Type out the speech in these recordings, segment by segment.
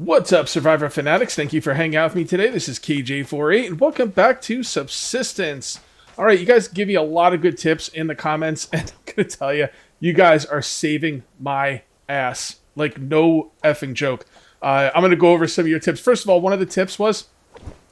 What's up, Survivor Fanatics? Thank you for hanging out with me today. This is KJ48, and welcome back to Subsistence. Alright, you guys give me a lot of good tips in the comments, and I'm going to tell you, you guys are saving my ass. Like, no effing joke. I'm going to go over some of your tips. First of all, one of the tips was,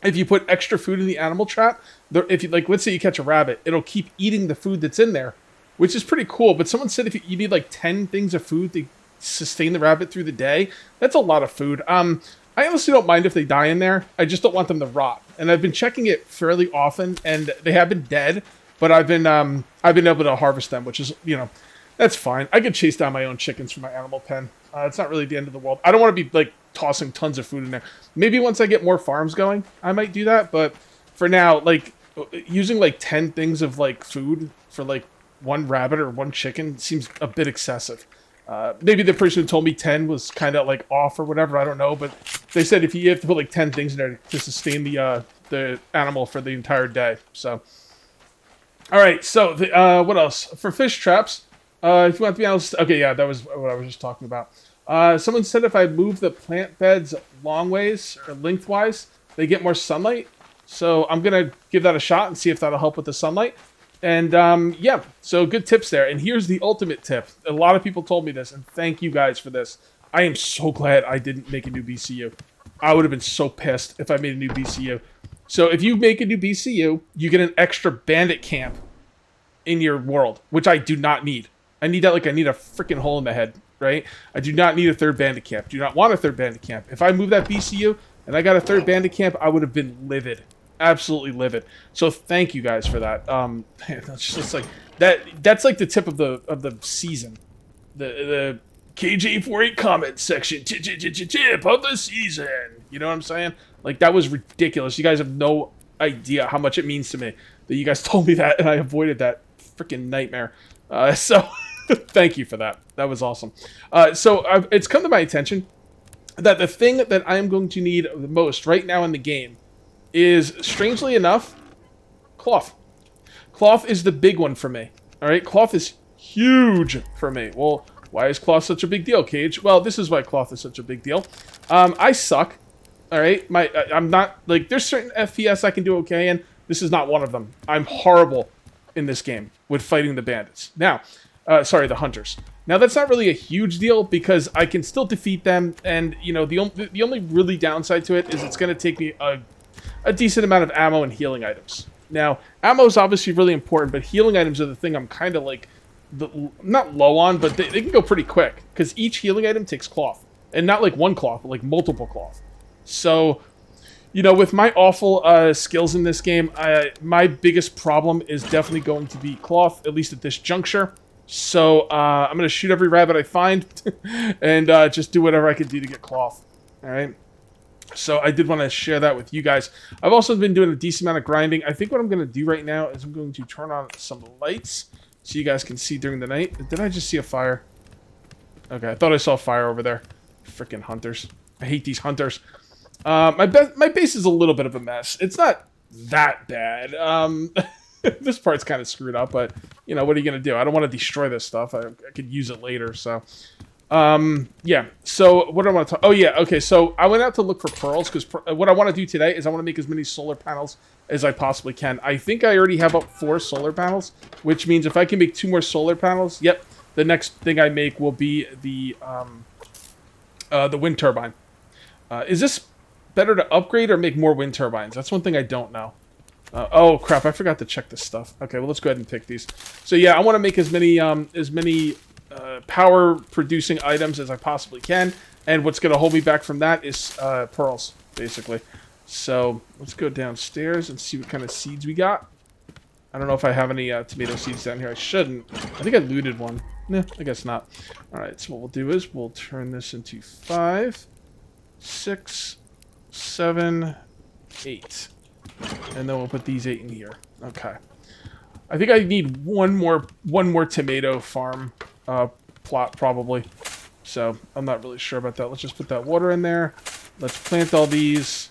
if you put extra food in the animal trap, if you, like, let's say you catch a rabbit, it'll keep eating the food that's in there, which is pretty cool. But someone said if you need like 10 things of food to sustain the rabbit through the day, that's a lot of food. I honestly don't mind if they die in there. I just don't want them to rot. And I've been checking it fairly often, and they have been dead, but I've been able to harvest them, which is, you know, that's fine. I could chase down my own chickens from my animal pen. It's not really the end of the world. I don't want to be like tossing tons of food in there. Maybe once I get more farms going, I might do that. But for now, like using like 10 things of like food for like one rabbit or one chicken seems a bit excessive. Maybe the person who told me 10 was kind of like off or whatever. I don't know. But they said if you have to put like 10 things in there to sustain the animal for the entire day. So, all right. So what else for fish traps? If you want to be honest, okay, yeah, that was what I was just talking about. Someone said if I move the plant beds long ways or lengthwise, they get more sunlight. So I'm going to give that a shot and see if that'll help with the sunlight. And yeah, so good tips there. And here's the ultimate tip. A lot of people told me this, and thank you guys for this. I am so glad I didn't make a new BCU. I would have been so pissed if I made a new BCU. So if you make a new BCU, you get an extra bandit camp in your world, which I do not need. I need that like I need a freaking hole in the head, right? I do not need a third bandit camp. Do not want a third bandit camp. If I move that BCU and I got a third bandit camp, I would have been livid. Absolutely livid. So thank you guys for that. Man, that's just like that's like the tip of the season. The KJ48 comment section. Tip of the season. You know what I'm saying? Like that was ridiculous. You guys have no idea how much it means to me that you guys told me that and I avoided that freaking nightmare. So thank you for that. That was awesome. So it's come to my attention that the thing that I am going to need the most right now in the game is, strangely enough, cloth. Cloth is the big one for me. All right, cloth is huge for me. Well, why is cloth such a big deal, Cage? Well, this is why cloth is such a big deal. I suck. All right, I'm not like there's certain FPS I can do okay in. This is not one of them. I'm horrible in this game with fighting the bandits. Now, sorry, the hunters. Now that's not really a huge deal because I can still defeat them, and you know the only really downside to it is it's going to take me a decent amount of ammo and healing items. Now, ammo is obviously really important, but healing items are the thing I'm kind of like, not low on, but they can go pretty quick, because each healing item takes cloth. And not like one cloth, but like multiple cloth. So, you know, with my awful skills in this game, my biggest problem is definitely going to be cloth, at least at this juncture. So, I'm going to shoot every rabbit I find, and just do whatever I can do to get cloth. Alright? So I did want to share that with you guys. I've also been doing a decent amount of grinding. I think what I'm going to do right now is I'm going to turn on some lights so you guys can see during the night. Did I just see a fire? Okay, I thought I saw a fire over there. Freaking hunters. I hate these hunters. My base is a little bit of a mess. It's not that bad. This part's kind of screwed up, but, you know, what are you going to do? I don't want to destroy this stuff. I could use it later, so... yeah, so what do I want to talk? Oh yeah, okay, so I went out to look for pearls because what I want to do today is I want to make as many solar panels as I possibly can. I think I already have up 4 solar panels, which means if I can make 2 more solar panels, yep, the next thing I make will be the wind turbine. Is this better to upgrade or make more wind turbines? That's one thing I don't know. Oh crap, I forgot to check this stuff. Okay, well let's go ahead and pick these. So yeah, I want to make as many power producing items as I possibly can, and what's going to hold me back from that is pearls, basically. So let's go downstairs and see what kind of seeds we got. I don't know if I have any tomato seeds down here. I shouldn't. I think I looted one. Nah, I guess not. Alright, so what we'll do is we'll turn this into 5, 6, 7, 8. And then we'll put these 8 in here. Okay. I think I need one more tomato farm plot, probably. So, I'm not really sure about that. Let's just put that water in there. Let's plant all these.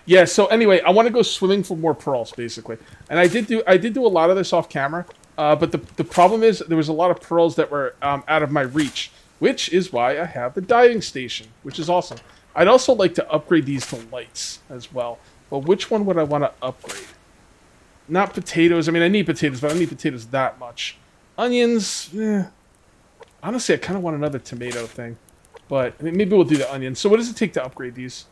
Yeah, so anyway, I want to go swimming for more pearls, basically. And I did do a lot of this off camera. But the problem is there was a lot of pearls that were out of my reach. Which is why I have the diving station, which is awesome. I'd also like to upgrade these to lights as well. But which one would I want to upgrade? Not potatoes. I mean, I need potatoes, but I don't need potatoes that much. Onions, honestly, I kind of want another tomato thing. But I mean, maybe we'll do the onions. So what does it take to upgrade these?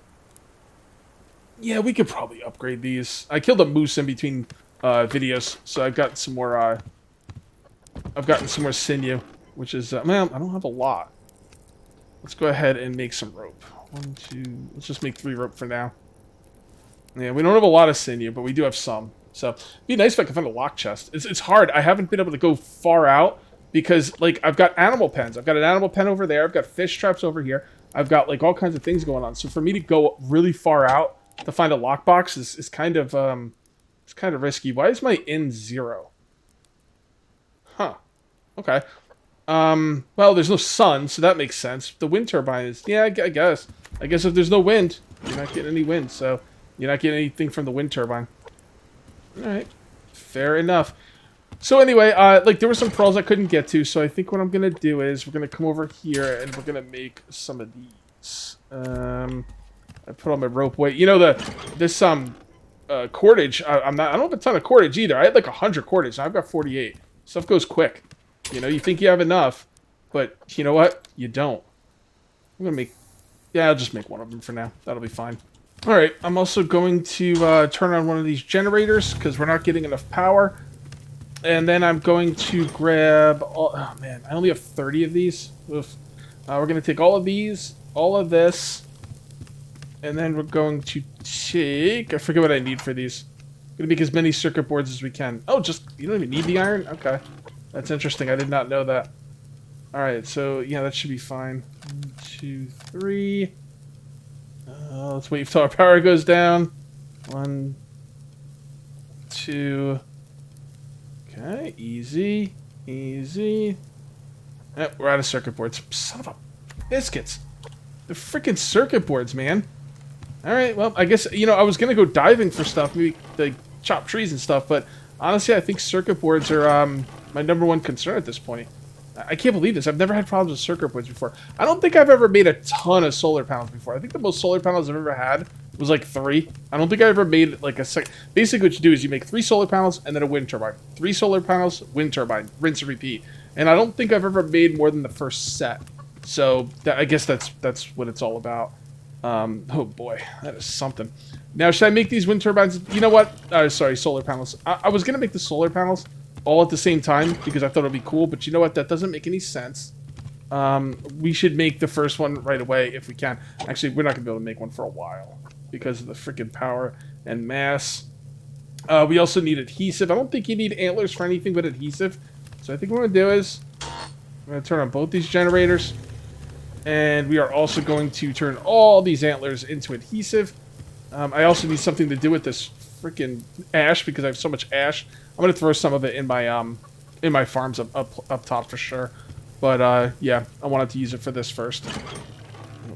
Yeah, we could probably upgrade these. I killed a moose in between videos, so I've gotten some more. I've gotten some more sinew, which is man, I don't have a lot. Let's go ahead and make some rope. 1, 2. Let's just make 3 rope for now. Yeah, we don't have a lot of sinew, but we do have some. So it'd be nice if I could find a lock chest. It's hard. I haven't been able to go far out because like I've got animal pens. I've got an animal pen over there. I've got fish traps over here. I've got like all kinds of things going on. So for me to go really far out to find a lockbox is kind of it's kind of risky. Why is my in 0? Huh. Okay. Well, there's no sun, so that makes sense. The wind turbine is, yeah, I guess. I guess if there's no wind, you're not getting any wind, so you're not getting anything from the wind turbine. Alright. Fair enough. So anyway, like, there were some pearls I couldn't get to, so I think what I'm gonna do is we're gonna come over here and we're gonna make some of these. I put on my rope weight. You know, this cordage, I don't have a ton of cordage either. I had like 100 cordage, and I've got 48. Stuff goes quick. You know, you think you have enough, but you know what? You don't. I'm gonna make... Yeah, I'll just make one of them for now. That'll be fine. Alright, I'm also going to turn on one of these generators, because we're not getting enough power. And then I'm going to grab... Oh, man, I only have 30 of these. Oof. We're going to take all of these, all of this, and then we're going to take... I forget what I need for these. I'm going to make as many circuit boards as we can. Oh, just... You don't even need the iron? Okay. That's interesting. I did not know that. Alright, so, yeah, that should be fine. 1, 2, 3... let's wait until our power goes down. 1, 2... Okay, easy, easy. We're out of circuit boards. Son of a biscuits. The freaking circuit boards, man. Alright, well, I guess, you know, I was going to go diving for stuff, maybe like chop trees and stuff, but honestly, I think circuit boards are my #1 concern at this point. I can't believe this. I've never had problems with circuit boards before. I don't think I've ever made a ton of solar panels before. I think the most solar panels I've ever had was like 3. I don't think I ever made like a second. Basically what you do is you make 3 solar panels and then a wind turbine. 3 solar panels, wind turbine, rinse and repeat. And I don't think I've ever made more than the first set. So I guess that's what it's all about. Oh boy, that is something. Now should I make these wind turbines? You know what? Sorry, solar panels. I was going to make the solar panels all at the same time because I thought it would be cool, but you know what? That doesn't make any sense. We should make the first one right away if we can. Actually, we're not going to be able to make one for a while because of the freaking power and mass. We also need adhesive. I don't think you need antlers for anything but adhesive. So I think what I'm going to do is I'm going to turn on both these generators. And we are also going to turn all these antlers into adhesive. I also need something to do with this freaking ash because I have so much ash. I'm gonna throw some of it in my farms up top for sure. But yeah, I wanted to use it for this first.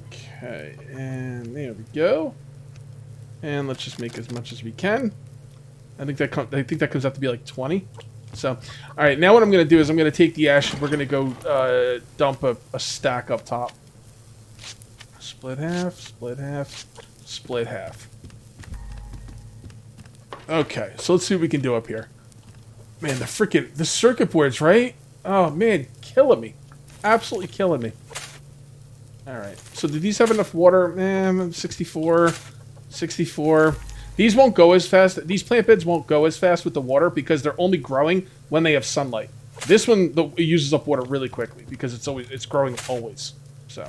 Okay, and there we go. And let's just make as much as we can. I think that comes out to be like 20. So, all right, now what I'm gonna do is I'm gonna take the ash and we're gonna go dump a stack up top. Split half, split half, split half. Okay, so let's see what we can do up here. Man, the circuit boards, right? Oh man, killing me. Absolutely killing me. Alright, so do these have enough water? 64. 64. These won't go as fast. These plant beds won't go as fast with the water because they're only growing when they have sunlight. This one it uses up water really quickly because it's growing always. So,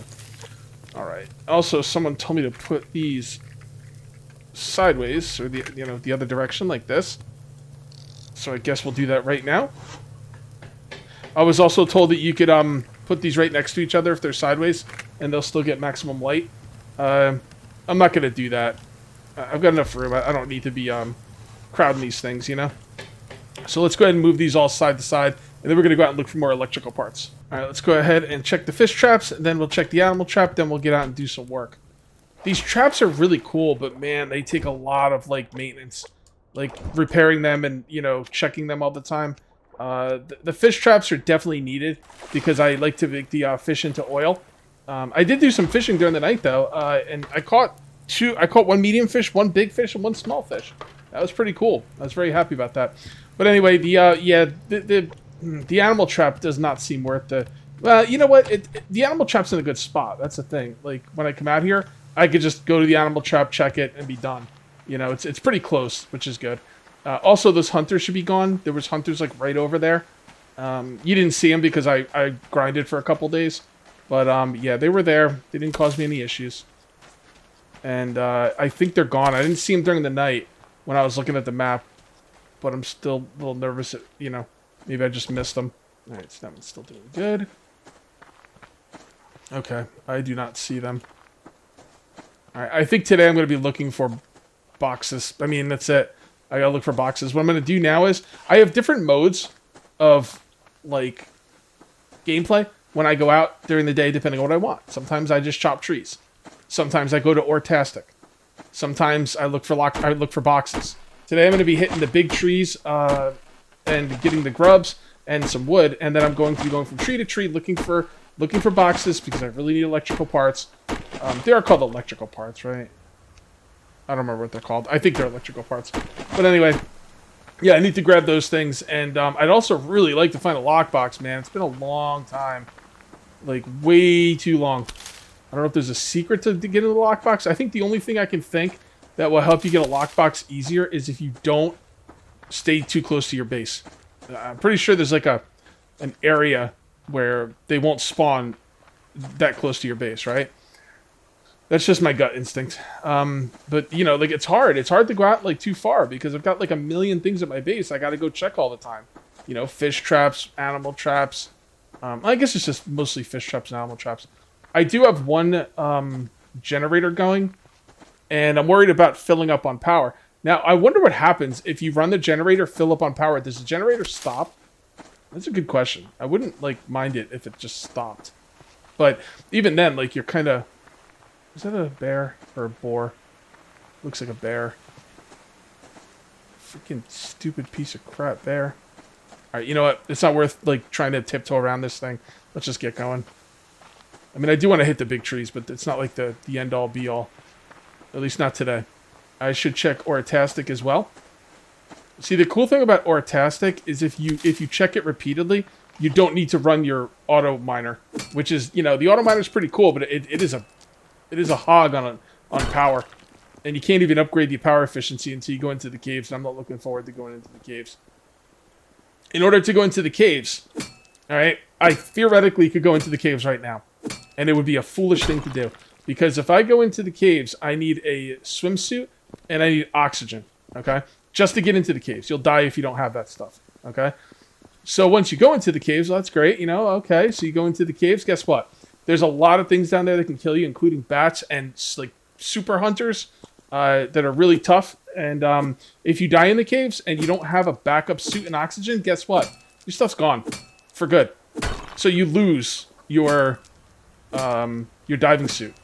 alright. Also, someone told me to put these sideways or the other direction like this. So I guess we'll do that right now. I was also told that you could put these right next to each other if they're sideways and they'll still get maximum light. I'm not going to do that. I've got enough room. I don't need to be crowding these things, you know? So let's go ahead and move these all side to side, and then we're going to go out and look for more electrical parts. All right, let's go ahead and check the fish traps, and then we'll check the animal trap, then we'll get out and do some work. These traps are really cool, but man, they take a lot of, like, maintenance. Like, repairing them and, you know, checking them all the time. The fish traps are definitely needed, because I like to make the fish into oil. I did do some fishing during the night though, and I caught one medium fish, one big fish, and one small fish. That was pretty cool. I was very happy about that. But anyway, the animal trap does not seem worth the. Well, you know what? The animal trap's in a good spot. That's the thing. Like when I come out here, I could just go to the animal trap, check it, and be done. You know, it's pretty close, which is good. Also, those hunters should be gone. There was hunters like right over there. You didn't see them because I grinded for a couple days. But yeah, they were there. They didn't cause me any issues. And I think they're gone. I didn't see them during the night when I was looking at the map. But I'm still a little nervous that, you know, maybe I just missed them. Alright, so that one's still doing good. Okay, I do not see them. Alright, I think today I'm going to be looking for boxes. I mean, that's it. I gotta look for boxes. What I'm going to do now is, I have different modes of, like, gameplay when I go out during the day, depending on what I want. Sometimes I just chop trees. Sometimes I go to Ortastic. Sometimes I look for boxes. Today I'm going to be hitting the big trees and getting the grubs and some wood, and then I'm going to be going from tree to tree looking for boxes because I really need electrical parts. They are called electrical parts, right? I don't remember what they're called. I think they're electrical parts. But anyway, yeah, I need to grab those things, and I'd also really like to find a lockbox, man. It's been a long time. Like, way too long. I don't know if there's a secret to get in the lockbox. I think the only thing I can think that will help you get a lockbox easier is if you don't stay too close to your base. I'm pretty sure there's like an area where they won't spawn that close to your base, right? That's just my gut instinct. But, you know, like, it's hard. It's hard to go out, like, too far because I've got, like, a million things at my base I got to go check all the time. You know, fish traps, animal traps. I guess it's just mostly fish traps and animal traps. I do have one generator going, and I'm worried about filling up on power. Now, I wonder what happens if you run the generator, fill up on power. Does the generator stop? That's a good question. I wouldn't, like, mind it if it just stopped. But even then, like, you're kind of... Is that a bear or a boar? Looks like a bear. Freaking stupid piece of crap bear. Alright, you know what? It's not worth, like, trying to tiptoe around this thing. Let's just get going. I mean, I do want to hit the big trees, but it's not like the end-all, be-all. At least not today. I should check Ortastic as well. See, the cool thing about Ortastic is if you check it repeatedly, you don't need to run your auto miner, which is, you know, the auto miner is pretty cool, but it is a hog on power, and you can't even upgrade the power efficiency until you go into the caves. And I'm not looking forward to going into the caves. In order to go into the caves, all right, I theoretically could go into the caves right now, and it would be a foolish thing to do because if I go into the caves, I need a swimsuit and I need oxygen. Okay. Just to get into the caves. You'll die if you don't have that stuff, okay? So once you go into the caves, well, that's great, you know, okay. So you go into the caves, guess what? There's a lot of things down there that can kill you, including bats and, like, super hunters that are really tough. And if you die in the caves and you don't have a backup suit and oxygen, guess what? Your stuff's gone for good. So you lose your diving suit.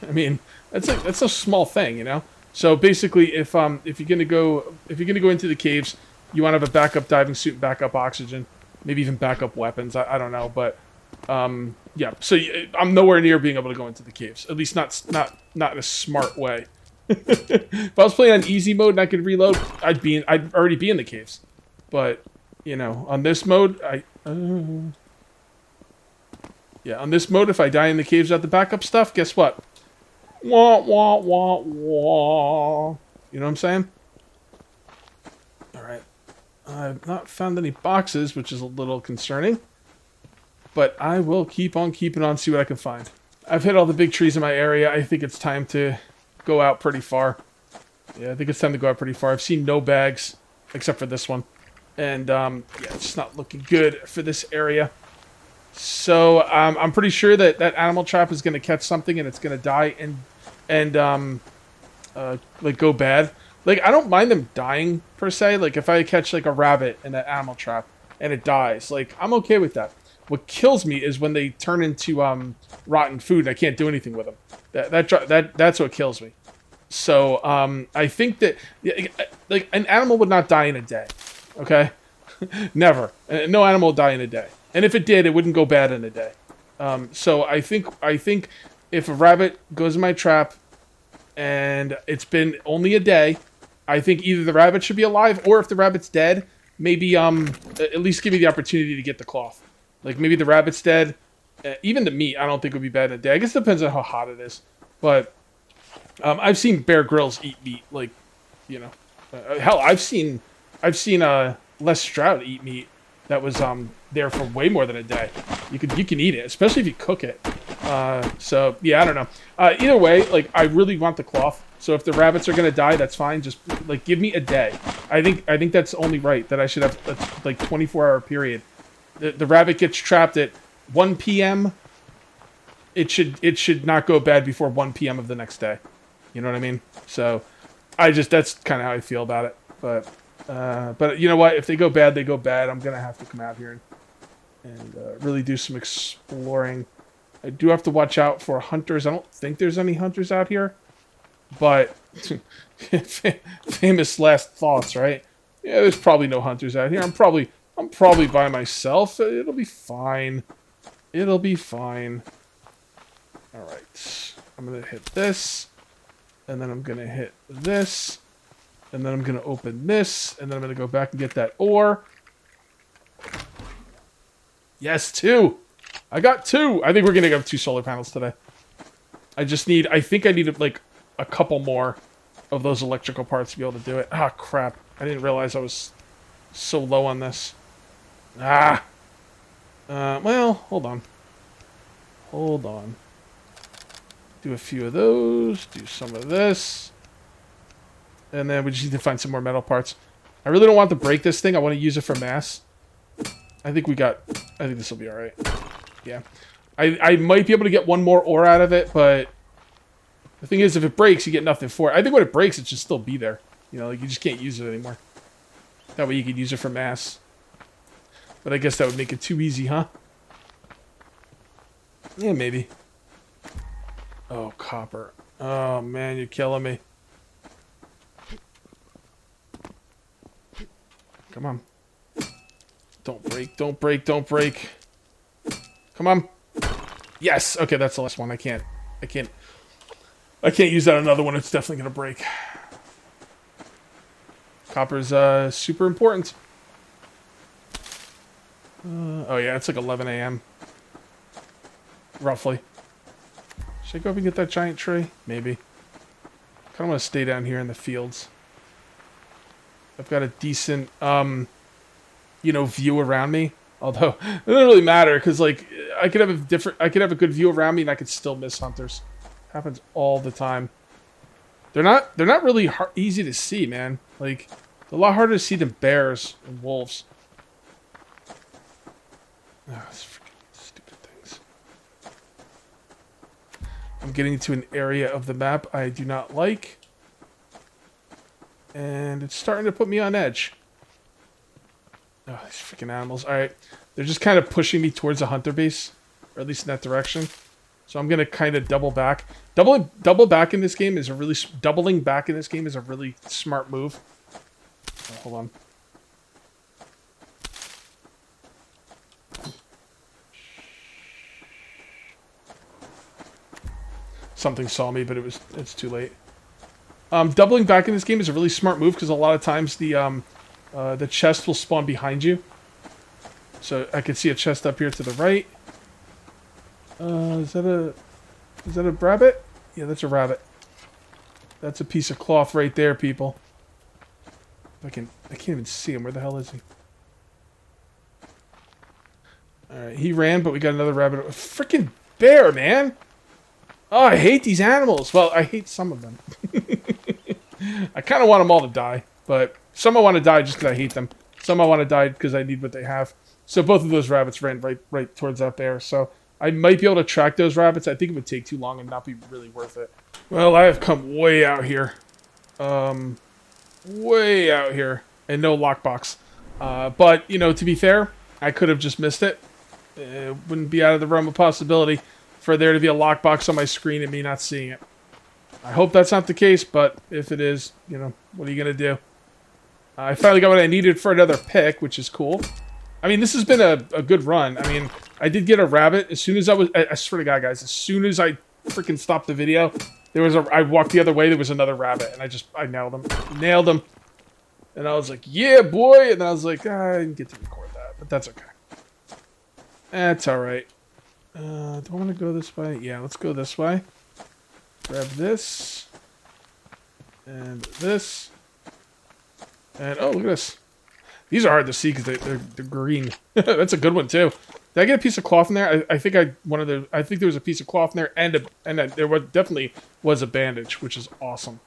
I mean, that's a small thing, you know? So basically, if you're gonna go into the caves, you want to have a backup diving suit, backup oxygen, maybe even backup weapons. I don't know, but yeah. So I'm nowhere near being able to go into the caves. At least not in a smart way. If I was playing on easy mode and I could reload, I'd already be in the caves. But you know, on this mode, yeah, on this mode, if I die in the caves without the backup stuff, guess what? Wah, wah, wah, wah. You know what I'm saying? Alright. I've not found any boxes, which is a little concerning. But I will keep on keeping on, see what I can find. I've hit all the big trees in my area. I think it's time to go out pretty far. Yeah, I think it's time to go out pretty far. I've seen no bags, except for this one. And, yeah, it's just not looking good for this area. So I'm pretty sure that animal trap is going to catch something and it's going to die and like go bad. Like, I don't mind them dying per se. Like, if I catch like a rabbit in that animal trap and it dies, like, I'm okay with that. What kills me is when they turn into rotten food and I can't do anything with them. That's what kills me. So I think that like an animal would not die in a day. Okay, never. No animal will die in a day. And if it did, it wouldn't go bad in a day. So I think if a rabbit goes in my trap and it's been only a day, I think either the rabbit should be alive, or if the rabbit's dead, maybe at least give me the opportunity to get the cloth. Like maybe the rabbit's dead. Even the meat, I don't think would be bad in a day. I guess it depends on how hot it is. But I've seen Bear Grylls eat meat, like, you know, hell, I've seen Les Stroud eat meat that was there for way more than a day. You can eat it, especially if you cook it. So yeah, I don't know. Either way, like I really want the cloth. So if the rabbits are gonna die, that's fine. Just like give me a day. I think that's only right that I should have a, like 24-hour period. The rabbit gets trapped at 1 p.m. It should not go bad before 1 p.m. of the next day. You know what I mean? So that's kind of how I feel about it. But you know what? If they go bad, they go bad. I'm gonna have to come out here and really do some exploring. I do have to watch out for hunters. I don't think there's any hunters out here, but famous last thoughts, right? Yeah, there's probably no hunters out here. I'm probably by myself. It'll be fine. It'll be fine. All right. I'm gonna hit this, and then I'm gonna hit this. And then I'm going to open this, and then I'm going to go back and get that ore. Yes, 2. I got 2. I think we're going to get 2 solar panels today. I think I need like a couple more of those electrical parts to be able to do it. Ah, crap. I didn't realize I was so low on this. Ah. Well, hold on. Hold on. Do a few of those. Do some of this. And then we just need to find some more metal parts. I really don't want to break this thing. I want to use it for mass. I think this will be alright. Yeah. I might be able to get one more ore out of it, but the thing is, if it breaks, you get nothing for it. I think when it breaks, it should still be there. You know, like you just can't use it anymore. That way you could use it for mass. But I guess that would make it too easy, huh? Yeah, maybe. Oh, copper. Oh, man, you're killing me. Come on. Don't break, don't break, don't break. Come on. Yes! Okay, that's the last one. I can't use that on another one. It's definitely gonna break. Copper's super important. Oh yeah, it's like 11 a.m. Roughly. Should I go up and get that giant tree? Maybe. Kinda wanna stay down here in the fields. I've got a decent, you know, view around me. Although it doesn't really matter because, like, I could have a good view around me and I could still miss hunters. Happens all the time. They're not really easy to see, man. Like, they're a lot harder to see than bears and wolves. Oh, these freaking stupid things. I'm getting to an area of the map I do not like. And it's starting to put me on edge. Oh, these freaking animals. Alright. They're just kind of pushing me towards a hunter base. Or at least in that direction. So I'm going to kind of double back. Doubling back in this game is a really smart move. Oh, hold on. Something saw me, but it's too late. Doubling back in this game is a really smart move because a lot of times the chest will spawn behind you. So I can see a chest up here to the right. Is that a rabbit? Yeah, that's a rabbit. That's a piece of cloth right there, people. I can't even see him. Where the hell is he? Alright, he ran, but we got another rabbit. A freaking bear, man! Oh, I hate these animals. Well, I hate some of them. I kind of want them all to die, but some I want to die just because I hate them. Some I want to die because I need what they have. So both of those rabbits ran right towards that bear. So I might be able to track those rabbits. I think it would take too long and not be really worth it. Well, I have come way out here. Way out here. And no lockbox. But, you know, to be fair, I could have just missed it. It wouldn't be out of the realm of possibility for there to be a lockbox on my screen and me not seeing it. I hope that's not the case, but if it is, you know, what are you going to do? I finally got what I needed for another pick, which is cool. I mean, this has been a good run. I mean, I did get a rabbit as soon as I swear to God, guys, as soon as I freaking stopped the video, I walked the other way, there was another rabbit, and I nailed him. Nailed him. And I was like, yeah, boy. And I was like, I didn't get to record that, but that's okay. That's all right. Do I want to go this way? Yeah, let's go this way. Grab this. And this. And, oh, look at this. These are hard to see because they're green. That's a good one, too. Did I get a piece of cloth in there? I think I think there was a piece of cloth in there, and there definitely was a bandage, which is awesome.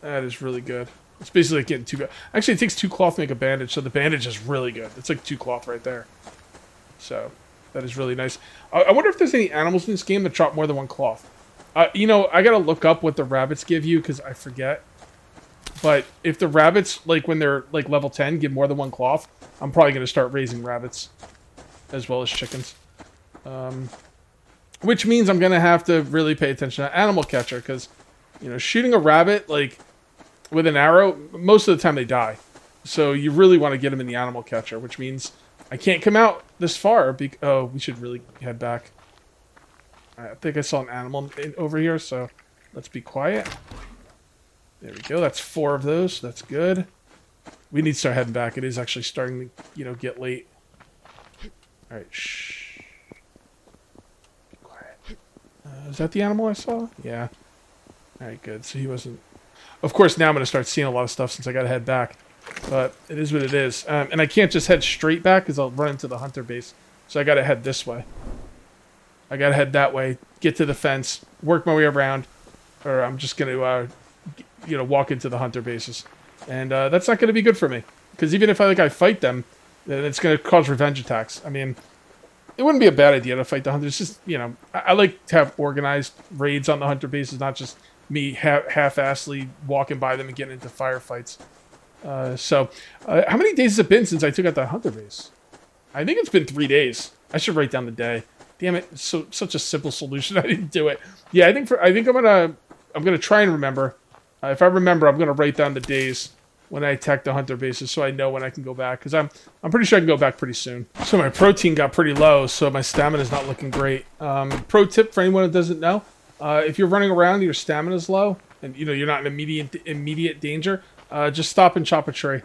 That is really good. It's basically like getting two. Actually, it takes 2 cloth to make a bandage, so the bandage is really good. It's like 2 cloth right there. So that is really nice. I wonder if there's any animals in this game that drop more than 1 cloth. You know, I gotta look up what the rabbits give you because I forget. But if the rabbits, like when they're like level 10, give more than 1 cloth, I'm probably gonna start raising rabbits as well as chickens. Which means I'm gonna have to really pay attention to animal catcher because, you know, shooting a rabbit like with an arrow, most of the time they die. So you really want to get them in the animal catcher, which means I can't come out this far. Oh, we should really head back. I think I saw an animal over here, so let's be quiet. There we go. That's 4 of those. That's good. We need to start heading back. It is actually starting to, you know, get late. All right, shh. Be quiet. Is that the animal I saw? Yeah. All right, good. So he wasn't... Of course, now I'm going to start seeing a lot of stuff since I got to head back. But it is what it is. And I can't just head straight back because I'll run into the hunter base. So I got to head this way. I got to head that way, get to the fence, work my way around. Or I'm just going to, you know, walk into the hunter bases. And that's not going to be good for me. Because even if I fight them, then it's going to cause revenge attacks. I mean, it wouldn't be a bad idea to fight the hunters. Just, you know, I like to have organized raids on the hunter bases, not just me half-assedly walking by them and getting into firefights. How many days has it been since I took out the hunter base? I think it's been 3 days. I should write down the day. Damn it! Such a simple solution. I didn't do it. Yeah, I think I'm gonna try and remember. If I remember, I'm gonna write down the days when I attack the hunter bases, so I know when I can go back. Because I'm pretty sure I can go back pretty soon. So my protein got pretty low, so my stamina is not looking great. Pro tip for anyone who doesn't know: if you're running around and your stamina is low, and you know you're not in immediate danger, just stop and chop a tree.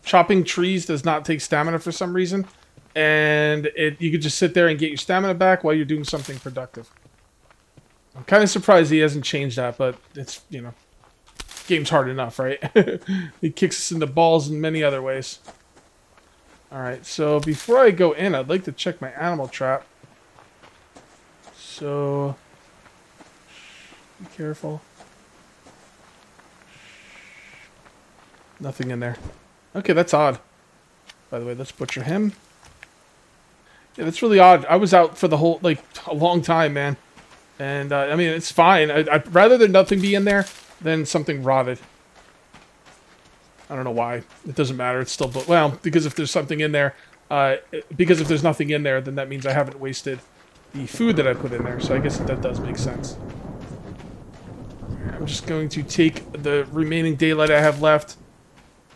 Chopping trees does not take stamina for some reason, and you could just sit there and get your stamina back while you're doing something productive. I'm kind of surprised he hasn't changed that, but it's, you know, game's hard enough, right? He kicks us in the balls in many other ways. Alright, so before I go in, I'd like to check my animal trap. So, be careful. Nothing in there. Okay, that's odd. By the way, let's butcher him. Yeah, that's really odd. I was out for the whole, like, a long time, man. And, I mean, it's fine. I'd rather there nothing be in there than something rotted. I don't know why. It doesn't matter. It's still... Well, because if there's something in there... because if there's nothing in there, then that means I haven't wasted the food that I put in there. So I guess that does make sense. I'm just going to take the remaining daylight I have left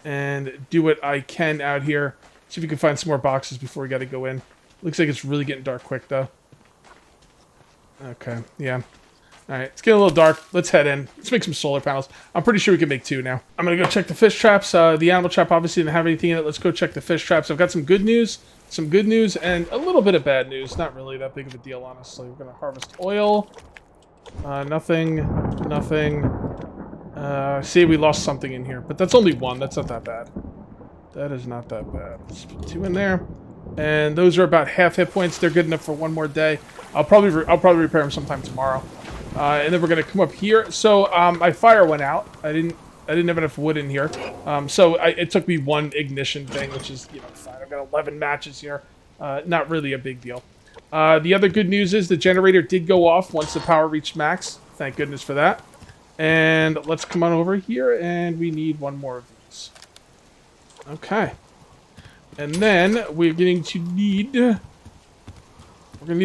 and do what I can out here. See if we can find some more boxes before we got to go in. Looks like it's really getting dark quick, though. Okay, yeah. Alright, it's getting a little dark. Let's head in. Let's make some solar panels. I'm pretty sure we can make 2 now. I'm going to go check the fish traps. The animal trap obviously didn't have anything in it. Let's go check the fish traps. I've got some good news, and a little bit of bad news. Not really that big of a deal, honestly. We're going to harvest oil. Nothing. See, we lost something in here, but that's only 1. That's not that bad. That is not that bad. Let's put 2 in there. And those are about half hit points. They're good enough for 1 more day. I'll probably repair them sometime tomorrow. And then we're gonna come up here. So my fire went out. I didn't have enough wood in here. It took me 1 ignition thing, which is, you know, fine. I've got 11 matches here. Not really a big deal. The other good news is the generator did go off once the power reached max. Thank goodness for that. And let's come on over here, and we need 1 more of these. Okay. And then we're going to need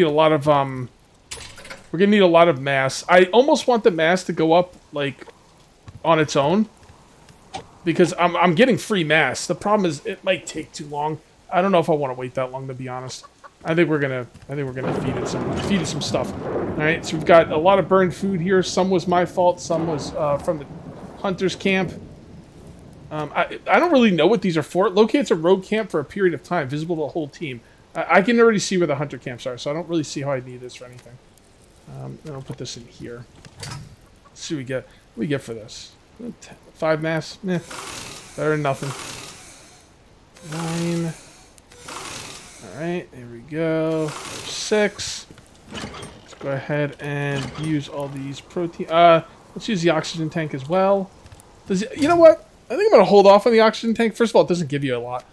a lot of mass. I almost want the mass to go up like on its own because I'm getting free mass. The problem is it might take too long. I don't know if I want to wait that long, to be honest. I think we're gonna feed it some stuff. All right, so we've got a lot of burned food here. Some was my fault. Some was from the hunter's camp. I don't really know what these are for. Locates a rogue camp for a period of time, visible to the whole team. I can already see where the hunter camps are, so I don't really see how I need this for anything. I'll put this in here. Let's see what we get. What do we get for this? 5 mass? Meh. Better than nothing. 9. Alright, there we go. 6. Let's go ahead and use all these protein. Let's use the oxygen tank as well. You know what? I think I'm going to hold off on the oxygen tank. First of all, it doesn't give you a lot.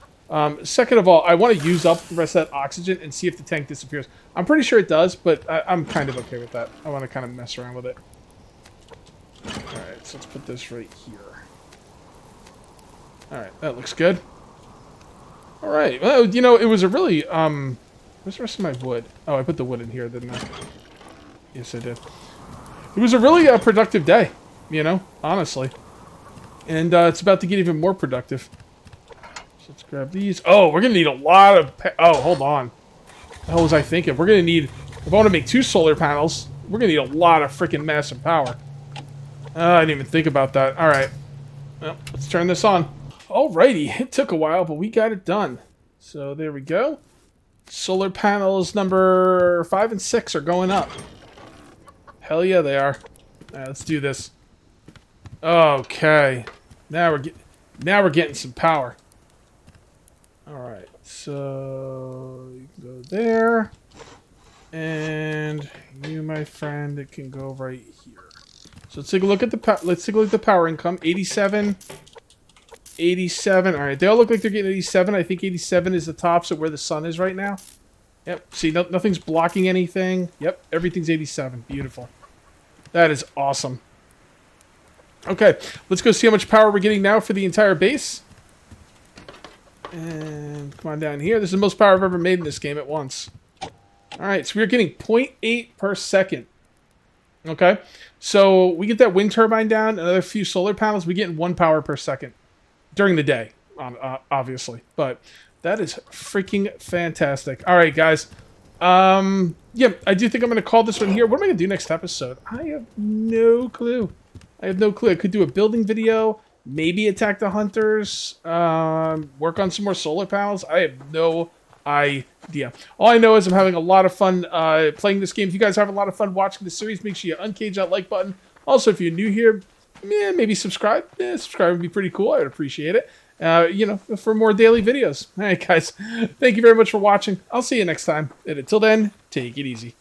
Second of all, I want to use up the rest of that oxygen and see if the tank disappears. I'm pretty sure it does, but I'm kind of okay with that. I want to kind of mess around with it. Alright, so let's put this right here. Alright, that looks good. Alright, well, you know, it was a really, where's the rest of my wood? Oh, I put the wood in here, didn't I? Yes, I did. It was a really productive day, you know, honestly. And it's about to get even more productive. So let's grab these. Oh, we're going to need a lot of... Oh, hold on. What the hell was I thinking? We're going to need... If I want to make 2 solar panels, we're going to need a lot of freaking massive power. I didn't even think about that. All right. Well, let's turn this on. Alrighty. It took a while, but we got it done. So there we go. Solar panels number 5 and 6 are going up. Hell yeah, they are. All right, let's do this. Okay. Now we're getting some power. All right. So you can go there, and you, my friend, it can go right here. So let's take a look at the power income. 87, 87. All right, they all look like they're getting 87. I think 87 is the tops of where the sun is right now. Yep. See, nothing's blocking anything. Yep, everything's 87. Beautiful. That is awesome. Okay, let's go see how much power we're getting now for the entire base. And come on down here. This is the most power I've ever made in this game at once. All right, so we're getting 0.8 per second. Okay, so we get that wind turbine down, another few solar panels, we get 1 power per second during the day, obviously. But that is freaking fantastic. All right, guys. Yeah, I do think I'm going to call this one here. What am I going to do next episode? I have no clue. I could do a building video, maybe attack the hunters, work on some more solar panels. I have no idea. All I know is I'm having a lot of fun playing this game. If you guys have a lot of fun watching the series, make sure you uncage that like button. Also, if you're new here, maybe subscribe. Subscribe would be pretty cool. I would appreciate it. You know, for more daily videos. All right, guys. Thank you very much for watching. I'll see you next time. And until then, take it easy.